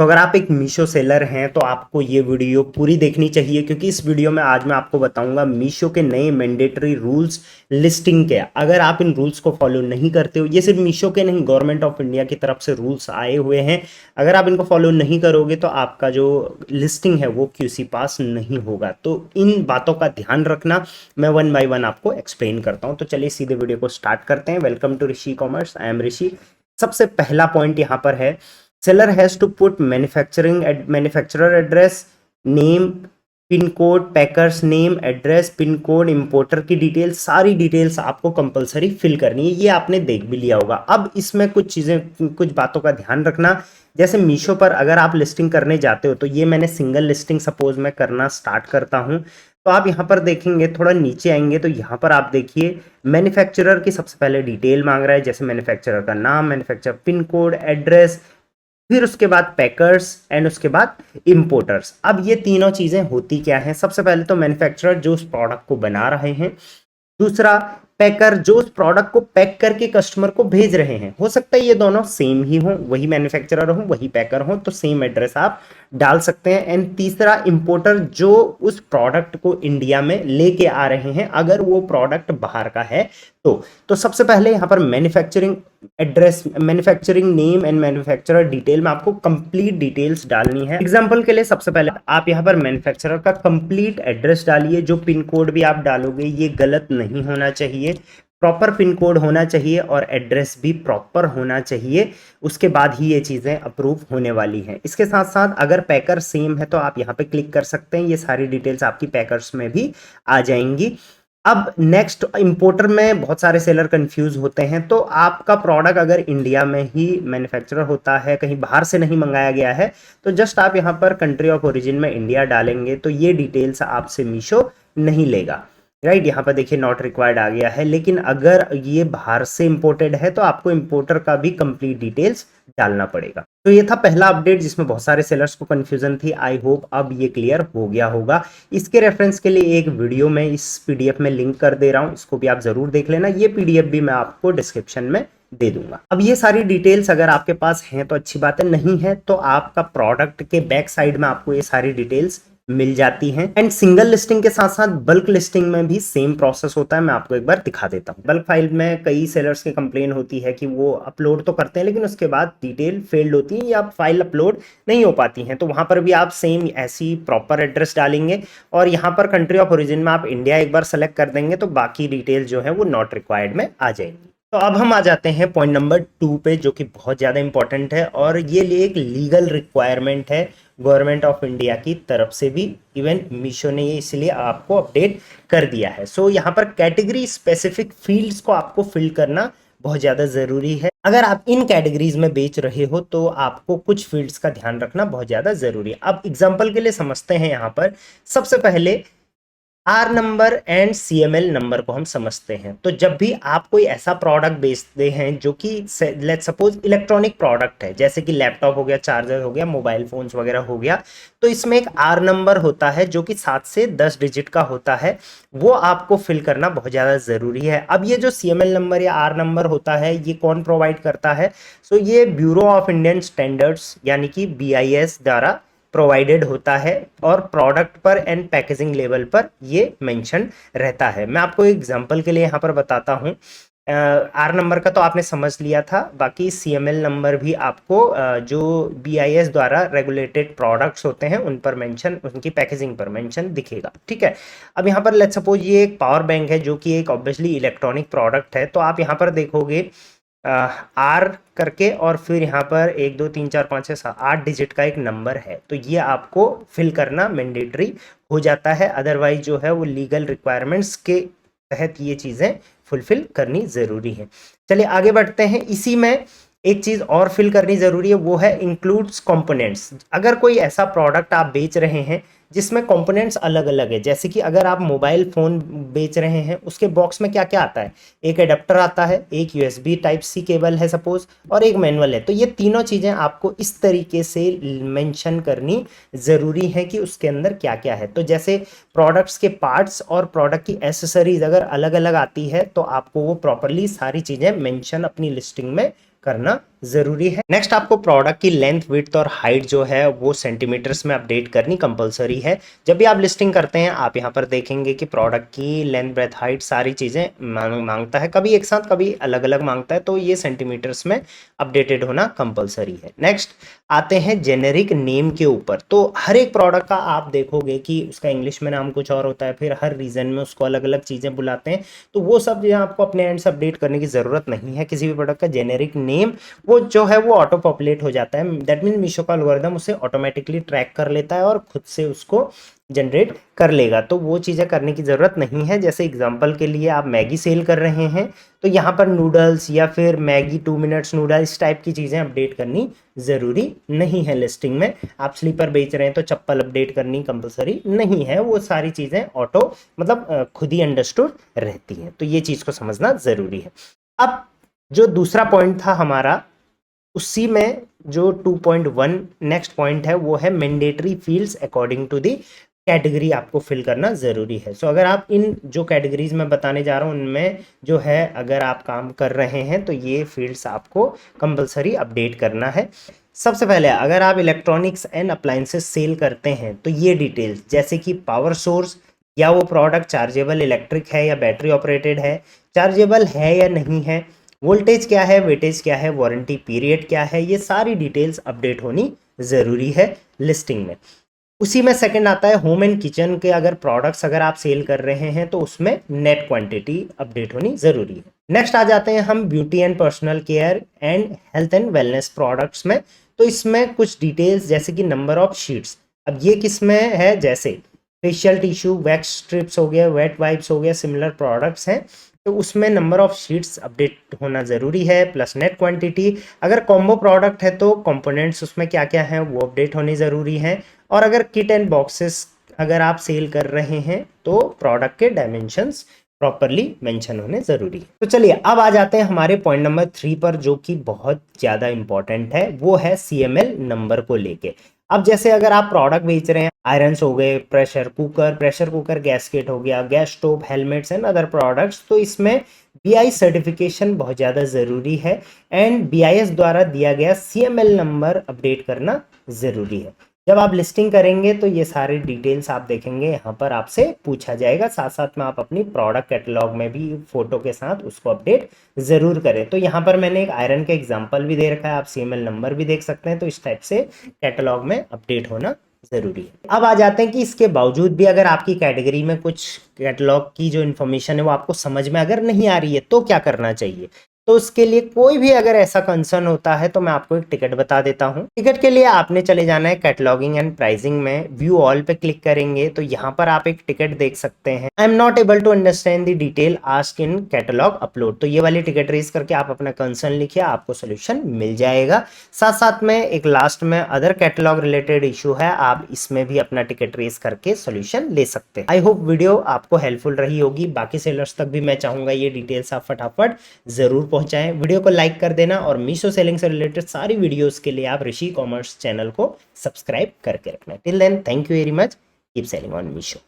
तो अगर आप एक मीशो सेलर हैं तो आपको ये वीडियो पूरी देखनी चाहिए, क्योंकि इस वीडियो में आज मैं आपको बताऊंगा मीशो के नए मैंडेटरी रूल्स लिस्टिंग के। अगर आप इन रूल्स को फॉलो नहीं करते हो, ये सिर्फ मीशो के नहीं, गवर्नमेंट ऑफ इंडिया की तरफ से रूल्स आए हुए हैं, अगर आप इनको फॉलो नहीं करोगे तो आपका जो लिस्टिंग है वो क्यूसी पास नहीं होगा। तो इन बातों का ध्यान रखना, मैं वन बाय वन आपको एक्सप्लेन करता हूँ। तो चलिए सीधे वीडियो को स्टार्ट करते हैं। Welcome to Rishi commerce, I am Rishi. सबसे पहला पॉइंट यहाँ पर है, seller has to put manufacturer address, name, pin code, packers name, address, pin code, importer की डिटेल्स, सारी डिटेल्स आपको कंपलसरी फिल करनी है। ये आपने देख भी लिया होगा। अब इसमें कुछ चीज़ें, कुछ बातों का ध्यान रखना। जैसे मीशो पर अगर आप लिस्टिंग करने जाते हो, तो ये मैंने सिंगल लिस्टिंग सपोज मैं करना स्टार्ट करता हूँ, तो आप यहाँ पर देखेंगे, थोड़ा नीचे आएंगे तो यहाँ पर आप देखिए मैन्युफैक्चरर की सबसे पहले डिटेल मांग रहा है, जैसे मैन्युफैक्चरर का नाम, मैन्युफैक्चरर पिन कोड, एड्रेस, फिर उसके बाद पैकर्स एंड उसके बाद इंपोर्टर्स। अब ये तीनों चीजें होती क्या हैं? सबसे पहले तो मैन्युफैक्चरर जो उस प्रोडक्ट को बना रहे हैं, दूसरा पैकर जो उस प्रोडक्ट को पैक करके कस्टमर को भेज रहे हैं। हो सकता है ये दोनों सेम ही हो, वही मैन्युफैक्चरर हो वही पैकर हो, तो सेम एड्रेस आप डाल सकते हैं। एंड तीसरा इंपोर्टर जो उस प्रोडक्ट को इंडिया में लेके आ रहे हैं, अगर वो प्रोडक्ट बाहर का है तो सबसे पहले यहाँ पर manufacturing address, manufacturing name and manufacturer detail में आपको कंप्लीट डिटेल्स डालनी है। एग्जांपल के लिए सबसे पहले आप यहाँ पर मैन्युफैक्चरर का कंप्लीट एड्रेस डालिए। जो पिन कोड भी आप डालोगे ये गलत नहीं होना चाहिए, प्रॉपर पिन कोड होना चाहिए और एड्रेस भी प्रॉपर होना चाहिए। उसके बाद ही ये चीज़ें अप्रूव होने वाली हैं। इसके साथ साथ अगर पैकर सेम है तो आप यहाँ पे क्लिक कर सकते हैं, ये सारी डिटेल्स आपकी पैकर्स में भी आ जाएंगी। अब नेक्स्ट, इंपोर्टर में बहुत सारे सेलर कंफ्यूज होते हैं। तो आपका प्रोडक्ट अगर इंडिया में ही मैन्युफैक्चरर होता है, कहीं बाहर से नहीं मंगाया गया है, तो जस्ट आप यहाँ पर कंट्री ऑफ ओरिजिन में इंडिया डालेंगे तो ये डिटेल्स आपसे मीशो नहीं लेगा। राइट, यहाँ पर देखिए नॉट रिक्वायर्ड आ गया है। लेकिन अगर ये बाहर से इंपोर्टेड है तो आपको इंपोर्टर का भी कंप्लीट डिटेल्स डालना पड़ेगा। तो ये था पहला अपडेट जिसमें बहुत सारे सेलर्स को कंफ्यूजन थी। आई होप अब ये क्लियर हो गया होगा। इसके रेफरेंस के लिए एक वीडियो में इस पीडीएफ में लिंक कर दे रहा हूँ, इसको भी आप जरूर देख लेना। ये पीडीएफ भी मैं आपको डिस्क्रिप्शन में दे दूंगा। अब ये सारी डिटेल्स अगर आपके पास हैं तो अच्छी बात है, नहीं है तो आपका प्रोडक्ट के बैक साइड में आपको ये सारी डिटेल्स मिल जाती हैं। एंड सिंगल लिस्टिंग के साथ साथ बल्क लिस्टिंग में भी सेम प्रोसेस होता है। मैं आपको एक बार दिखा देता हूँ। बल्क फाइल में कई सेलर्स की कंप्लेन होती है कि वो अपलोड तो करते हैं लेकिन उसके बाद डिटेल फेल्ड होती है या फाइल अपलोड नहीं हो पाती हैं। तो वहां पर भी आप सेम ऐसी प्रॉपर एड्रेस डालेंगे और यहाँ पर कंट्री ऑफ ओरिजिन में आप इंडिया एक बार सेलेक्ट कर देंगे तो बाकी डिटेल जो है वो नॉट रिक्वायर्ड में आ जाएंगी। तो अब हम आ जाते हैं पॉइंट नंबर 2 पे, जो कि बहुत ज़्यादा इंपॉर्टेंट है और ये एक लीगल रिक्वायरमेंट है गवर्नमेंट ऑफ इंडिया की तरफ से भी। इवन मीशो ने ये इसलिए आपको अपडेट कर दिया है। सो यहाँ पर कैटेगरी स्पेसिफिक फील्ड्स को आपको फिल करना बहुत ज़्यादा ज़रूरी है। अगर आप इन कैटेगरीज में बेच रहे हो तो आपको कुछ फील्ड्स का ध्यान रखना बहुत ज़्यादा ज़रूरी है। अब एग्जाम्पल के लिए समझते हैं। यहाँ पर सबसे पहले R number and CML number को हम समझते हैं। तो जब भी आप कोई ऐसा प्रोडक्ट बेचते हैं जो कि लेट्स सपोज इलेक्ट्रॉनिक प्रोडक्ट है, जैसे कि लैपटॉप हो गया, चार्जर हो गया, मोबाइल फोन्स वगैरह हो गया, तो इसमें एक आर नंबर होता है जो कि 7 से 10 डिजिट का होता है। वो आपको फिल करना बहुत ज़्यादा ज़रूरी है। अब ये जो सीएमएल नंबर या आर नंबर होता है ये कौन प्रोवाइड करता है? सो ये ब्यूरो ऑफ इंडियन स्टैंडर्ड्स यानी कि बीआईएस द्वारा प्रोवाइडेड होता है और प्रोडक्ट पर एंड पैकेजिंग लेवल पर ये मेंशन रहता है। मैं आपको एग्जांपल के लिए यहाँ पर बताता हूँ। आर नंबर का तो आपने समझ लिया था, बाकी सीएमएल नंबर भी आपको जो बीआईएस द्वारा रेगुलेटेड प्रोडक्ट्स होते हैं उन पर मेंशन, उनकी पैकेजिंग पर मेंशन दिखेगा। ठीक है। अब यहाँ पर लेट्स सपोज ये एक पावर बैंक है जो कि एक ऑब्वियसली इलेक्ट्रॉनिक प्रोडक्ट है। तो आप यहाँ पर देखोगे आर करके और फिर यहाँ पर 1 2 3 4 5 6 7 8 डिजिट का एक नंबर है। तो ये आपको फिल करना मैंडेटरी हो जाता है, अदरवाइज जो है वो लीगल रिक्वायरमेंट्स के तहत ये चीज़ें फुलफिल करनी ज़रूरी है। चलिए आगे बढ़ते हैं। इसी में एक चीज़ और फिल करनी ज़रूरी है, वो है इंक्लूड्स कंपोनेंट्स। अगर कोई ऐसा प्रोडक्ट आप बेच रहे हैं जिसमें कंपोनेंट्स अलग अलग है, जैसे कि अगर आप मोबाइल फ़ोन बेच रहे हैं उसके बॉक्स में क्या क्या आता है? एक एडाप्टर आता है, एक यूएसबी टाइप सी केबल है सपोज, और एक मैनुअल है। तो ये तीनों चीज़ें आपको इस तरीके से मेंशन करनी ज़रूरी है कि उसके अंदर क्या क्या है। तो जैसे प्रोडक्ट्स के पार्ट्स और प्रोडक्ट की एसेसरीज अगर अलग अलग आती है तो आपको वो प्रॉपरली सारी चीज़ें मेंशन अपनी लिस्टिंग में करना जरूरी है। नेक्स्ट आपको प्रोडक्ट की लेंथ, विड्थ और हाइट जो है वो सेंटीमीटर्स में अपडेट करनी कंपलसरी है। जब भी आप लिस्टिंग करते हैं आप यहाँ पर देखेंगे कि प्रोडक्ट की लेंथ, ब्रेथ, हाइट सारी चीज़ें मांगता है, कभी एक साथ कभी अलग अलग मांगता है, तो ये सेंटीमीटर्स में अपडेटेड होना कंपलसरी है। नेक्स्ट आते हैं जेनेरिक नेम के ऊपर। तो हर एक प्रोडक्ट का आप देखोगे कि उसका इंग्लिश में नाम कुछ और होता है, फिर हर रीजन में उसको अलग अलग चीज़ें बुलाते हैं, तो वो सब जो आपको अपने एंड से अपडेट करने की ज़रूरत नहीं है। किसी भी प्रोडक्ट का जेनेरिक नेम वो जो है वो ऑटो पॉपुलेट हो जाता है। दैट मीन मीशो का एल्गोरिथम उसे ऑटोमेटिकली ट्रैक कर लेता है और खुद से उसको जनरेट कर लेगा, तो वो चीज़ें करने की ज़रूरत नहीं है। जैसे एग्जांपल के लिए आप मैगी सेल कर रहे हैं तो यहाँ पर नूडल्स या फिर मैगी 2 मिनट्स नूडल्स इस टाइप की चीज़ें अपडेट करनी ज़रूरी नहीं है लिस्टिंग में। आप स्लीपर बेच रहे हैं तो चप्पल अपडेट करनी कंपलसरी नहीं है, वो सारी चीज़ें ऑटो मतलब खुद ही अंडरस्टूड रहती हैं, तो ये चीज़ को समझना ज़रूरी है। अब जो दूसरा पॉइंट था हमारा, उसी में जो 2.1 नेक्स्ट पॉइंट है वो है mandatory fields according to the category आपको फिल करना ज़रूरी है। सो अगर आप इन जो कैटेगरीज में बताने जा रहा हूँ उनमें जो है अगर आप काम कर रहे हैं तो ये फील्ड्स आपको कंपलसरी अपडेट करना है। सबसे पहले अगर आप इलेक्ट्रॉनिक्स एंड अप्लायंसेस सेल करते हैं तो ये डिटेल्स जैसे कि पावर सोर्स, या वो प्रोडक्ट चार्जेबल इलेक्ट्रिक है या बैटरी ऑपरेटेड है, चार्जेबल है या नहीं है, वोल्टेज क्या है, वेटेज क्या है, वारंटी पीरियड क्या है, ये सारी डिटेल्स अपडेट होनी ज़रूरी है लिस्टिंग में। उसी में सेकंड आता है होम एंड किचन के अगर प्रोडक्ट्स अगर आप सेल कर रहे हैं तो उसमें नेट क्वांटिटी अपडेट होनी ज़रूरी है। नेक्स्ट आ जाते हैं हम beauty and personal care and health and wellness products में। तो इसमें कुछ डिटेल्स जैसे कि नंबर ऑफ शीट्स, अब ये किस में है, जैसे फेशियल टिश्यू, वैक्स स्ट्रिप्स हो गया, वेट वाइप्स हो गया, सिमिलर प्रोडक्ट्स हैं तो उसमें नंबर ऑफ शीट्स अपडेट होना ज़रूरी है, प्लस नेट क्वांटिटी। अगर कॉम्बो प्रोडक्ट है तो कंपोनेंट्स उसमें क्या क्या हैं वो अपडेट होने ज़रूरी हैं। और अगर किट एंड बॉक्सेस अगर आप सेल कर रहे हैं तो प्रोडक्ट के डायमेंशंस प्रॉपरली मेंशन होने ज़रूरी है। तो चलिए अब आ जाते हैं हमारे पॉइंट नंबर 3 पर, जो कि बहुत ज़्यादा इंपॉर्टेंट है, वो है CML नंबर को लेके। अब जैसे अगर आप प्रोडक्ट बेच रहे हैं, आयरन्स हो गए, प्रेशर कुकर गैसकेट हो गया, gas stove, helmets and other products, तो इसमें BI सर्टिफिकेशन बहुत ज़्यादा ज़रूरी है एंड BIS द्वारा दिया गया CML नंबर अपडेट करना ज़रूरी है। जब आप लिस्टिंग करेंगे तो ये सारे डिटेल्स आप देखेंगे यहाँ पर आपसे पूछा जाएगा, साथ साथ में आप अपनी प्रोडक्ट कैटलॉग में भी फोटो के साथ उसको अपडेट ज़रूर करें। तो यहाँ पर मैंने एक आयरन का एग्जांपल भी दे रखा है, आप CML नंबर भी देख सकते हैं, तो इस टाइप से कैटलॉग में अपडेट होना ज़रूरी है। अब आ जाते हैं कि इसके बावजूद भी अगर आपकी कैटेगरी में कुछ कैटलॉग की जो इन्फॉर्मेशन है वो आपको समझ में अगर नहीं आ रही है तो क्या करना चाहिए। तो उसके लिए कोई भी अगर ऐसा कंसर्न होता है तो मैं आपको एक टिकट बता देता हूं। टिकट के लिए आपने चले जाना है कैटलॉगिंग एंड प्राइसिंग में, व्यू ऑल पे क्लिक करेंगे तो यहाँ पर आप एक टिकट देख सकते हैं, I am not able to understand the detail ask in catalog upload. तो ये वाली टिकट रेज करके आप अपना कंसर्न लिखिए, आपको सोल्यूशन मिल जाएगा। साथ साथ में एक लास्ट में अदर कैटलॉग रिलेटेड इशू है, आप इसमें भी अपना टिकट रेज करके सोल्यूशन ले सकते हैं। आई होप वीडियो आपको हेल्पफुल रही होगी। बाकी सेलर्स तक भी मैं चाहूंगा ये डिटेल्स आप फटाफट जरूर पहुंचाएं। वीडियो को लाइक कर देना और मीशो सेलिंग से रिलेटेड सारी वीडियोस के लिए आप ऋषि कॉमर्स चैनल को सब्सक्राइब करके रखना। Till then thank you very much, keep selling on Meesho.